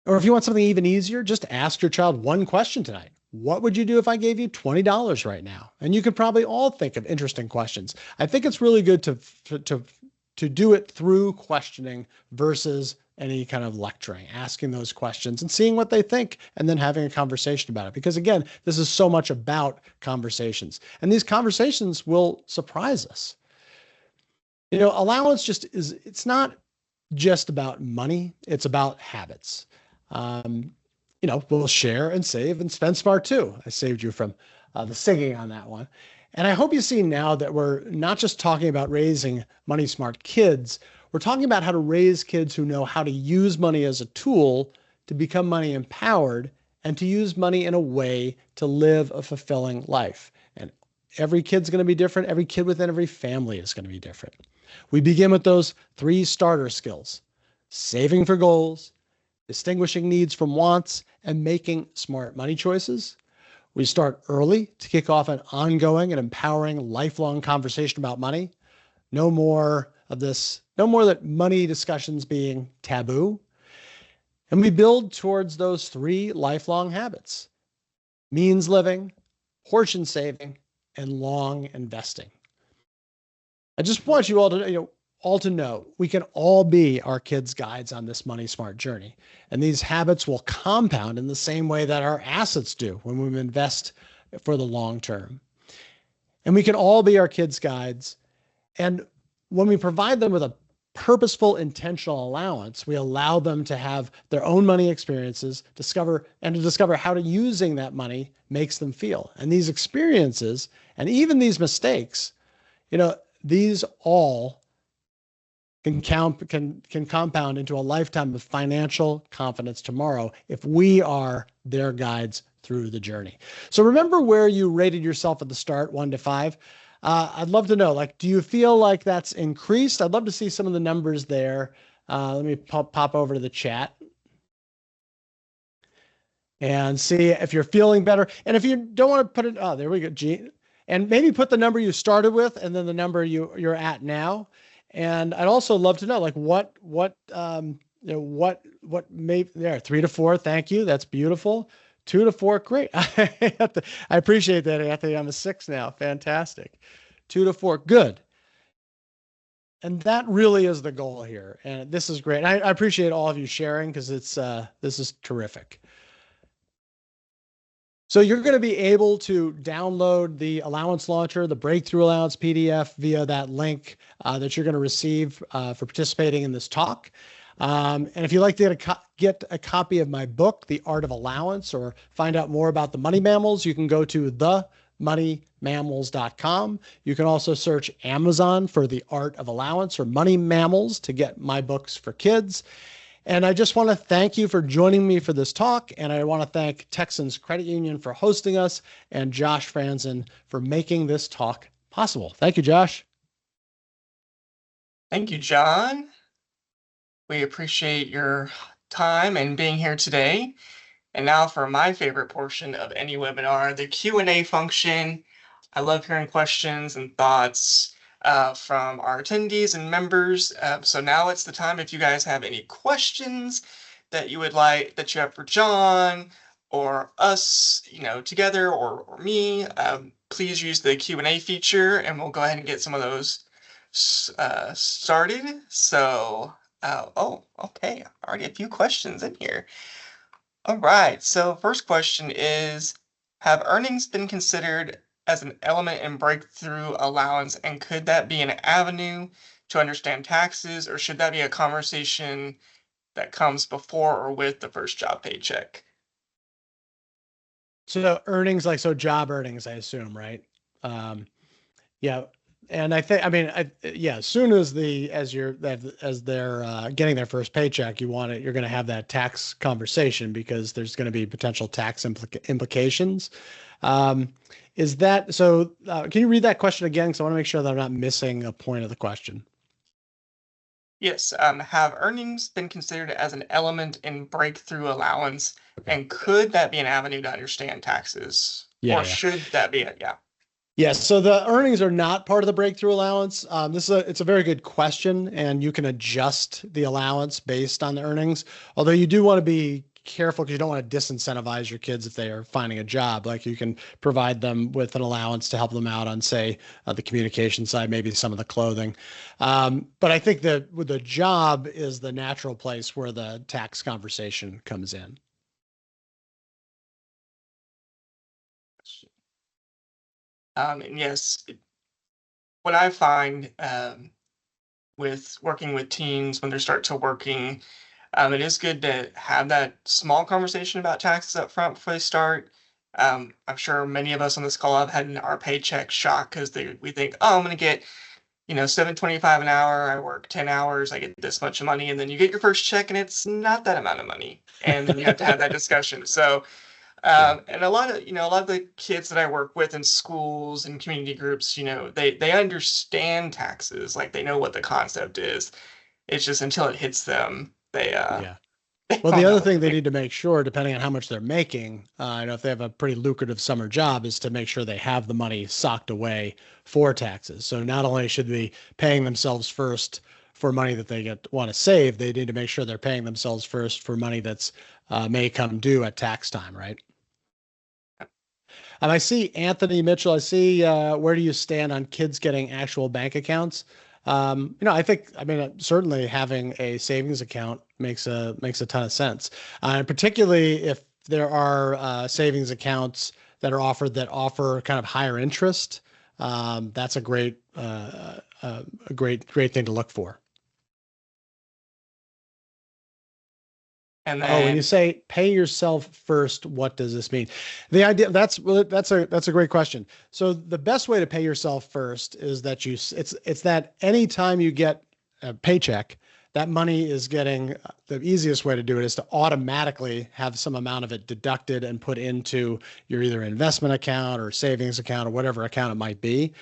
Or if you want something even easier, just ask your child one question tonight. What would you do if I gave you $20 right now? And you could probably all think of interesting questions. I think it's really good to do it through questioning versus any kind of lecturing, asking those questions and seeing what they think and then having a conversation about it. Because again, this is so much about conversations, and these conversations will surprise us. Allowance it's not just about money. It's about habits. We'll share and save and spend smart too. I saved you from the singing on that one. And I hope you see now that we're not just talking about raising money smart kids. We're talking about how to raise kids who know how to use money as a tool to become money empowered and to use money in a way to live a fulfilling life. And every kid's going to be different. Every kid within every family is going to be different. We begin with those 3 starter skills: saving for goals, distinguishing needs from wants, and making smart money choices. We start early to kick off an ongoing and empowering lifelong conversation about money. No more of this, no more that money discussions being taboo. And we build towards those 3 lifelong habits: means living, portion saving, and long investing. I just want you all to know we can all be our kids' guides on this money smart journey. And these habits will compound in the same way that our assets do when we invest for the long term. And we can all be our kids' guides. And when we provide them with a purposeful, intentional allowance, we allow them to have their own money experiences, discover how to using that money makes them feel. And these experiences and even these mistakes, these all can compound into a lifetime of financial confidence tomorrow if we are their guides through the journey. So remember where you rated yourself at the start, 1 to 5. I'd love to know, do you feel like that's increased? I'd love to see some of the numbers there. Let me pop over to the chat and see if you're feeling better. And if you don't want to put it, there we go. And maybe put the number you started with and then the number you're at now. And I'd also love to know, what may there 3 to 4. Thank you. That's beautiful. 2 to 4. Great. I appreciate that, Anthony. I'm a 6 now. Fantastic. 2 to 4. Good. And that really is the goal here. And this is great. I appreciate all of you sharing because this is terrific. So you're going to be able to download the allowance launcher, the breakthrough allowance PDF via that link that you're going to receive for participating in this talk. And if you'd like to get a copy of my book, The Art of Allowance, or find out more about the Money Mammals, you can go to themoneymammals.com. You can also search Amazon for The Art of Allowance or Money Mammals to get my books for kids. And I just want to thank you for joining me for this talk. And I want to thank Texans Credit Union for hosting us and Josh Franzen for making this talk possible. Thank you, Josh. Thank you, John. We appreciate your time and being here today. And now for my favorite portion of any webinar, the Q&A function. I love hearing questions and thoughts from our attendees and members. So now it's the time if you guys have any questions that you would like, that you have for John or us, together or me, please use the Q&A feature and we'll go ahead and get some of those started. So, okay, already a few questions in here. All right, so first question is, have earnings been considered as an element in breakthrough allowance, and could that be an avenue to understand taxes, or should that be a conversation that comes before or with the first job paycheck? So earnings, job earnings, I assume, right? Yeah. And I think, as soon as they're getting their first paycheck, you're going to have that tax conversation because there's going to be potential tax implications. Is that so? Can you read that question again? Because I want to make sure that I'm not missing a point of the question. Yes. Have earnings been considered as an element in breakthrough allowance, and could that be an avenue to understand taxes? Or should that be it? Yeah. Yes. So the earnings are not part of the breakthrough allowance. It's a very good question, and you can adjust the allowance based on the earnings. Although you do want to be careful because you don't want to disincentivize your kids if they are finding a job. You can provide them with an allowance to help them out on, say, the communication side, maybe some of the clothing. But I think that with the job is the natural place where the tax conversation comes in. And yes, what I find with working with teens when they start to working, it is good to have that small conversation about taxes up front before they start. I'm sure many of us on this call have had our paycheck shock because we think, oh, I'm going to get, $7.25 an hour. I work 10 hours. I get this much money. And then you get your first check and it's not that amount of money. And then you have to have that discussion. So Yeah. And a lot of the kids that I work with in schools and community groups, they understand taxes, like they know what the concept is. It's just until it hits them, Yeah. they Well, the don't know other what thing to they do. need to make sure, depending on how much they're making, if they have a pretty lucrative summer job, is to make sure they have the money socked away for taxes. So not only should they be paying themselves first for money that they want to save, they need to make sure they're paying themselves first for money that's may come due at tax time, right? I see Anthony Mitchell. I see where do you stand on kids getting actual bank accounts? I mean, certainly having a savings account makes a ton of sense, and particularly if there are savings accounts that offer kind of higher interest. That's a great thing to look for. And Oh, when you then, say pay yourself first, what does this mean? The idea that's a great question. So the best way to pay yourself first is that it's that anytime you get a paycheck, that money is getting the easiest way to do it is to automatically have some amount of it deducted and put into your either investment account or savings account or whatever account it might be.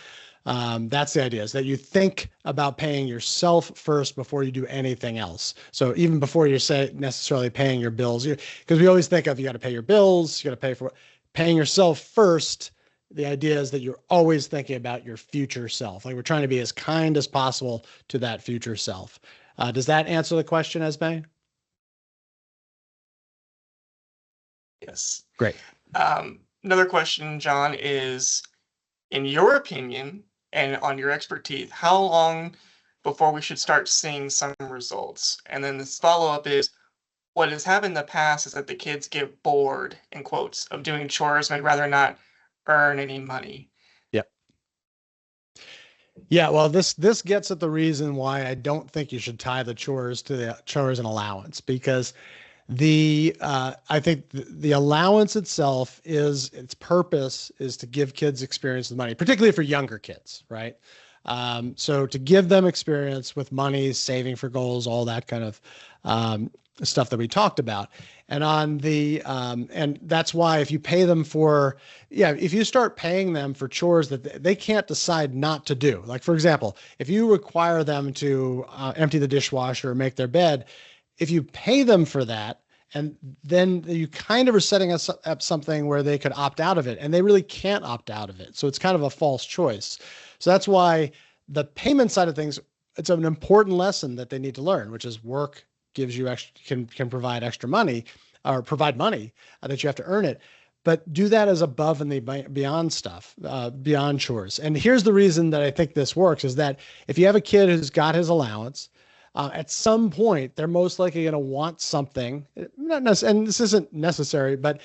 That's the idea, is that you think about paying yourself first before you do anything else. So even before you say necessarily paying your bills, because we always think of you got to pay your bills, you got to pay for paying yourself first. The idea is that you're always thinking about your future self. Like we're trying to be as kind as possible to that future self. Does that answer the question, Esme? yes. Great. Another question, John, is in your opinion and on your expertise, how long before we should start seeing some results? And then this follow-up is what has happened in the past is that the kids get bored, in quotes, of doing chores and would rather not earn any money. Yep. Yeah, well, this gets at the reason why I don't think you should tie the chores to the chores and allowance because I think the allowance itself is its purpose is to give kids experience with money, particularly for younger kids, right? So to give them experience with money, saving for goals, all that kind of stuff that we talked about. And that's why if you pay them for, yeah, if you start paying them for chores that they can't decide not to do, like for example, if you require them to empty the dishwasher or make their bed, if you pay them for that, and then you kind of are setting us up something where they could opt out of it, and they really can't opt out of it. So it's kind of a false choice. So that's why the payment side of things, it's an important lesson that they need to learn, which is work gives you extra, can provide extra money or provide money that you have to earn it. But do that as above and the beyond stuff, beyond chores. And here's the reason that I think this works is that if you have a kid who's got his allowance, at some point, they're most likely going to want something. Not and this isn't necessary, but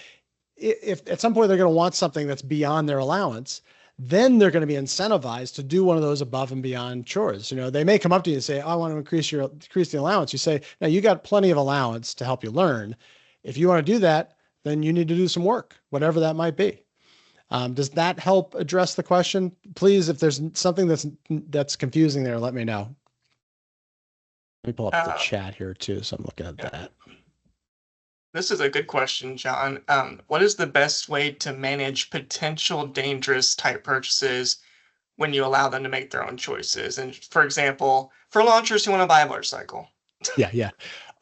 if at some point they're going to want something that's beyond their allowance, then they're going to be incentivized to do one of those above and beyond chores. They may come up to you and say, oh, "I want to increase the allowance." You say, "Now you got plenty of allowance to help you learn. If you want to do that, then you need to do some work, whatever that might be." Does that help address the question? Please, if there's something that's confusing there, let me know. Let me pull up the Uh, chat here too, so I'm looking at yeah. that. This is a good question, John. What is the best way to manage potential dangerous type purchases when you allow them to make their own choices? And for example, for launchers who want to buy a motorcycle. Yeah, yeah.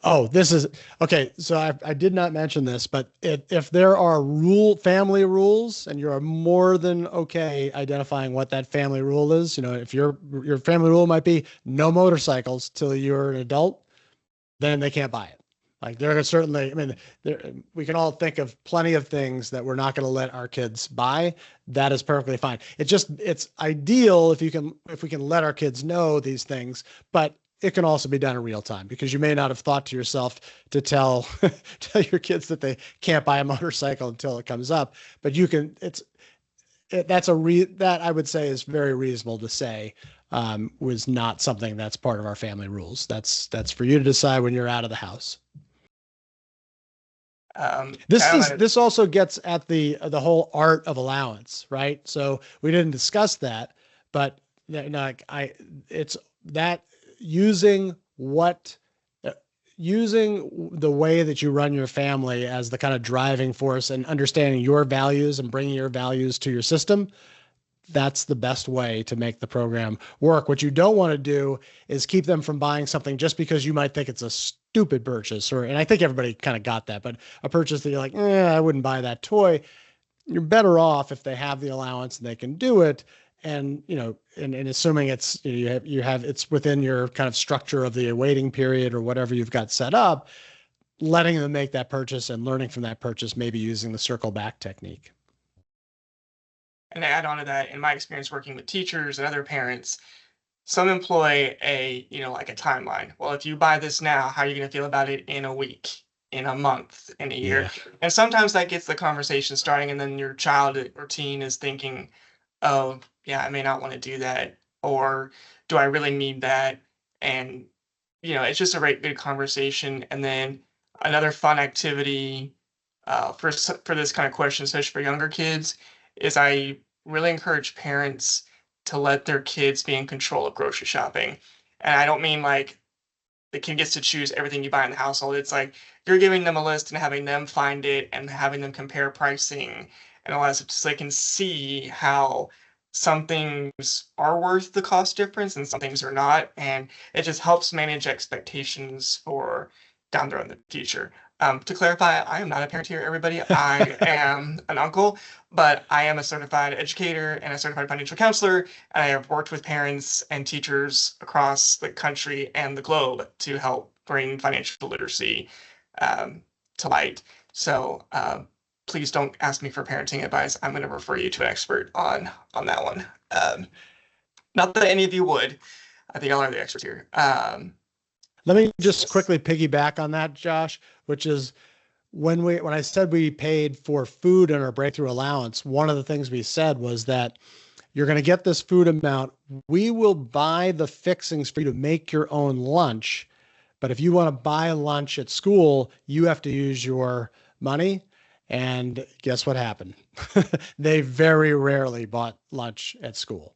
Oh, this is okay. So I did not mention this, but if there are family rules, and you're more than okay identifying what that family rule is, if your family rule might be no motorcycles till you're an adult, then they can't buy it. Like there are certainly, I mean, we can all think of plenty of things that we're not going to let our kids buy. That is perfectly fine. It's ideal if we can let our kids know these things, but it can also be done in real time because you may not have thought to yourself to tell your kids that they can't buy a motorcycle until it comes up. But you can. That I would say is very reasonable to say was not something that's part of our family rules. That's for you to decide when you're out of the house. This also gets at the whole art of allowance, right? So we didn't discuss that, but it's that using what using the way that you run your family as the kind of driving force and understanding your values and bringing your values to your system, that's the best way to make the program work. What you don't want to do is keep them from buying something just because you might think it's a stupid purchase, and I think everybody kind of got that, but a purchase that you're like, I wouldn't buy that toy. You're better off if they have the allowance and they can do it. And, and assuming it's, you have, it's within your kind of structure of the waiting period or whatever you've got set up, letting them make that purchase and learning from that purchase, maybe using the circle back technique. And to add on to that, in my experience working with teachers and other parents, some employ like a timeline. Well, if you buy this now, how are you going to feel about it in a week, in a month, in a year? Yeah. And sometimes that gets the conversation starting, and then your child or teen is thinking, oh, yeah, I may not want to do that, or do I really need that? And, it's just a right good conversation. And then another fun activity for this kind of question, especially for younger kids, is I really encourage parents to let their kids be in control of grocery shopping. And I don't mean like the kid gets to choose everything you buy in the household. It's like you're giving them a list and having them find it and having them compare pricing and all that stuff so they can see how some things are worth the cost difference and some things are not. And it just helps manage expectations for down the road in the future. To clarify, I am not a parent here, everybody. I am an uncle, but I am a certified educator and a certified financial counselor, and I have worked with parents and teachers across the country and the globe to help bring financial literacy to light. So please don't ask me for parenting advice. I'm going to refer you to an expert on that one. Not that any of you would. I think y'all are the experts here. Let me just quickly piggyback on that, Josh, which is when I said we paid for food in our breakthrough allowance, one of the things we said was that you're going to get this food amount. We will buy the fixings for you to make your own lunch. But if you want to buy lunch at school, you have to use your money. And guess what happened? They very rarely bought lunch at school.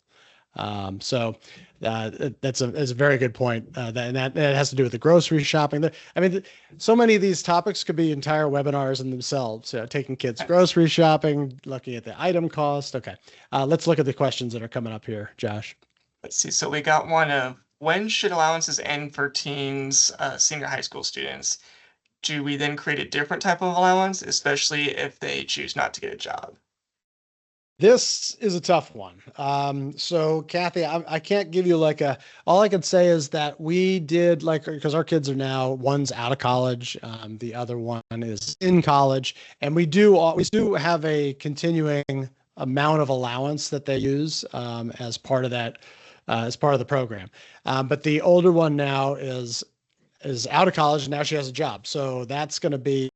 So that's a very good point. That has to do with the grocery shopping. I mean, so many of these topics could be entire webinars in themselves. Taking kids grocery shopping, looking at the item cost. Okay, let's look at the questions that are coming up here, Josh. Let's see. So we got one of when should allowances end for teens, senior high school students? Do we then create a different type of allowance, especially if they choose not to get a job? This is a tough one. So Kathy, I can't give you all I can say is that we did because our kids are now, one's out of college, the other one is in college, and we do have a continuing amount of allowance that they use, as part of that, as part of the program. But the older one now is out of college and now she has a job. So that's going to be,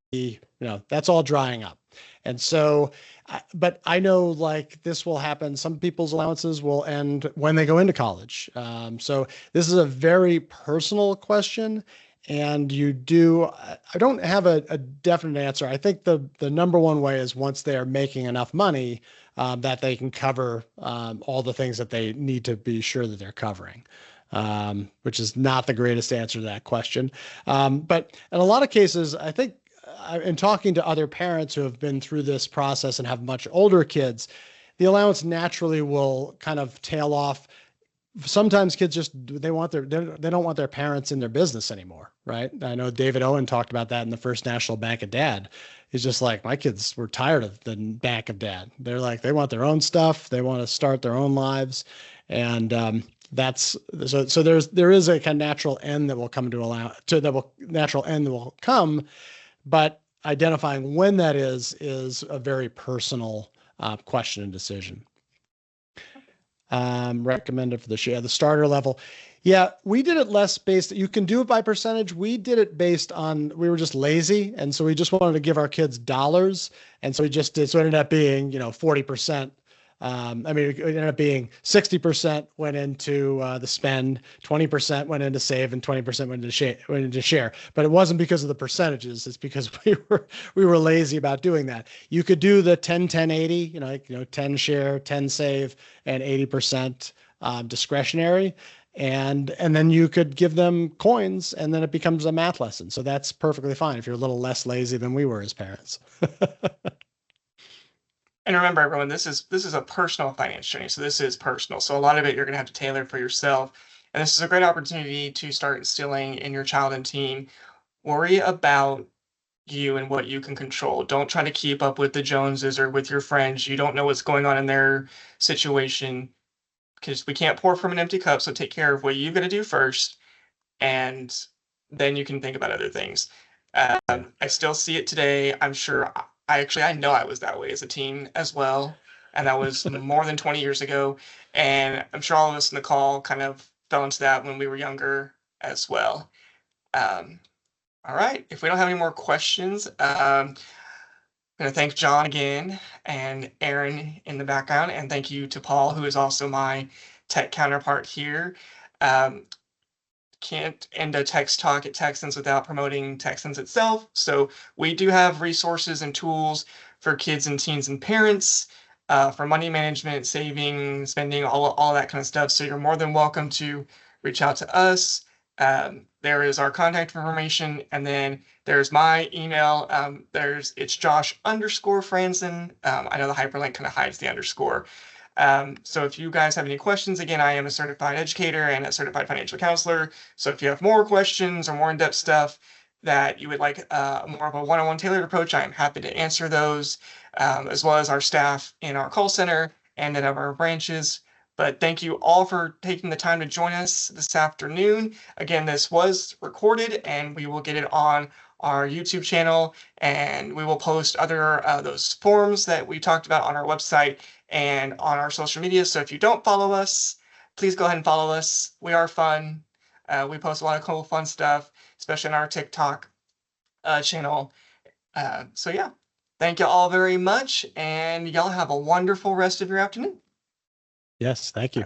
that's all drying up. And so, but I know this will happen. Some people's allowances will end when they go into college. So this is a very personal question. And I don't have a definite answer. I think the number one way is once they are making enough money, that they can cover all the things that they need to be sure that they're covering. Which is not the greatest answer to that question. But in a lot of cases, I think in talking to other parents who have been through this process and have much older kids, the allowance naturally will kind of tail off. Sometimes kids they don't want their parents in their business anymore, right? I know David Owen talked about that in the First National Bank of Dad. He's just like, my kids were tired of the bank of dad. They're like, they want their own stuff. They want to start their own lives. And, so there is a kind of natural end that will come natural end that will come, but identifying when that is a very personal question and decision. Recommended for the starter level. Yeah, we did it less based. You can do it by percentage. We did it based on, we were just lazy. And so we just wanted to give our kids dollars. And so we just did, so it ended up being, 40%. It ended up being 60% went into the spend, 20% went into save, and 20% went into share. But it wasn't because of the percentages. It's because we were lazy about doing that. You could do the 10-10-80, 10 share, 10 save, and 80% discretionary. and then you could give them coins, and then it becomes a math lesson. So that's perfectly fine if you're a little less lazy than we were as parents. And remember, everyone, this is a personal finance journey. So this is personal. So a lot of it you're going to have to tailor for yourself. And this is a great opportunity to start instilling in your child and teen, worry about you and what you can control. Don't try to keep up with the Joneses or with your friends. You don't know what's going on in their situation, because we can't pour from an empty cup. So take care of what you got to do first, and then you can think about other things. I still see it today. I'm sure I know I was that way as a teen as well. And that was more than 20 years ago. And I'm sure all of us in the call kind of fell into that when we were younger as well. Um, all right. If we don't have any more questions, I'm going to thank John again and Aaron in the background. And thank you to Paul, who is also my tech counterpart here. Can't end a text talk at Texans without promoting Texans itself. So we do have resources and tools for kids and teens and parents, for money management, saving, spending, all that kind of stuff. So you're more than welcome to reach out to us. There is our contact information, and then there's my email. It's Josh_Franzen. I know the hyperlink kind of hides the underscore. So if you guys have any questions, again, I am a certified educator and a certified financial counselor. So if you have more questions or more in-depth stuff that you would like more of a one-on-one tailored approach, I am happy to answer those, as well as our staff in our call center and at our branches. But thank you all for taking the time to join us this afternoon. Again, this was recorded, and we will get it on our YouTube channel, and we will post other those forms that we talked about on our website and on our social media. So if you don't follow us, please go ahead and follow us. We are fun. We post a lot of cool, fun stuff, especially on our TikTok channel. So yeah, thank you all very much, and y'all have a wonderful rest of your afternoon. Yes, thank you.